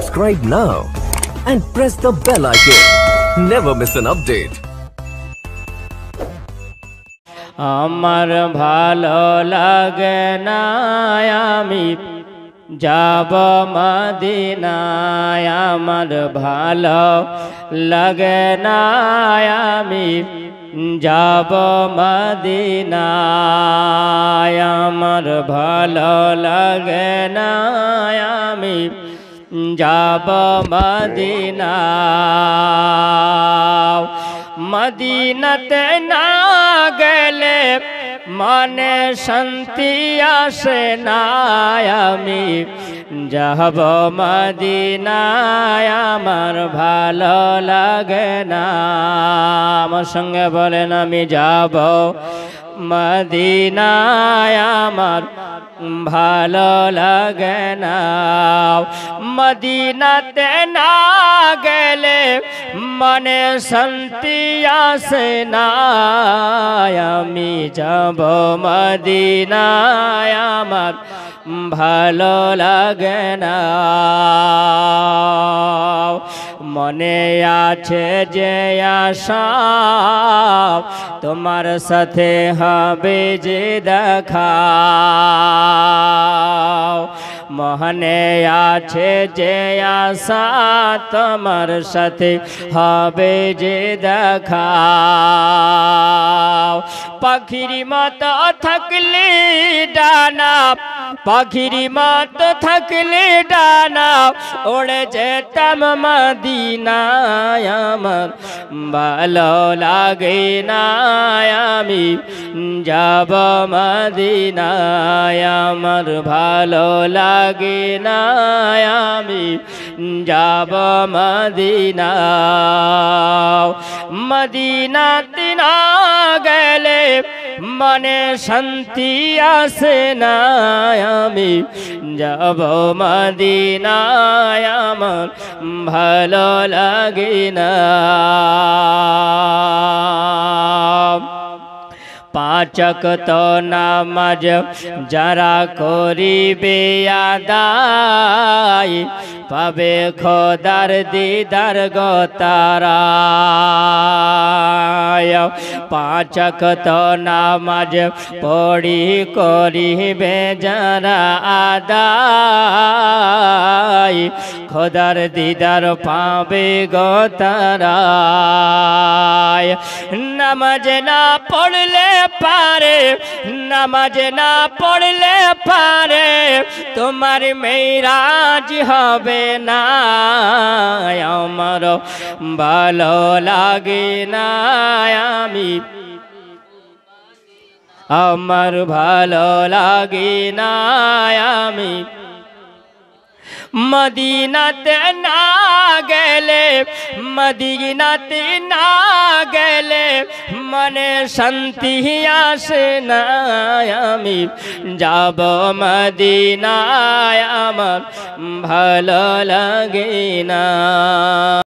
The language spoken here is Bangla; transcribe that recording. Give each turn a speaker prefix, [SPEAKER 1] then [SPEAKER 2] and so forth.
[SPEAKER 1] Subscribe now and press the bell icon. Never miss an update.
[SPEAKER 2] আমার ভালো লাগে না আমি যাব মদিনায়, আমার ভালো লাগে না আমি যাব মদিনায়, আমার ভালো লাগে না আমি যাব মদিনায়। মদিনাতে না গেলে মনে শান্তি আসে না, আমি যাব মদিনায়, আমার ভালো লাগে না। আমার সঙ্গে বলেন আমি যাব মদিনায়, আমার ভালো লাগে না। মদিনাতে না গেলে মনে শান্তি আসে না, আমি যাব মদিনায়, আমার ভালো লাগে না। মনে আছে যে আশা তোমার সাথে হবে যে দেখা, মনে আছে যে আশা তোমার সাথে হবে যে দেখা। পাখির মতো থাকলে ডানা, পাখির মতো থাকলে ডানা, ওড়ে যেতাম মদিনায়, আমার ভালো লাগে না আমি যাব মদিনায়, আমার ভালো লাগে না আমি যাব মদিনায়। মদিনাতে না গেলে মনে শান্তি আসে না, আমি যাব মদিনায়, আমার ভালো লাগে না। পাঁচ ওয়াক্ত নামাজ যারা করিবে আদায়, পাবে খোদার দিদার গো তারা। পাঁচ ওয়াক্ত নামাজ পড়ি করিবে যারা আদায়, খোদার দিদার পাবে গো তারা। নামাজ না পড়লে পারে, নামাজ না পড়লে পারে তোমার মেরাজ হবে না, আমার ভালো লাগে না আমি, আমার ভালো লাগে না আমি মদিনাতে না গেলে, মদিনাতে না গেলে মনে শান্তি আসে না, আমি যাব মদিনায়, আমার ভালো লাগে না।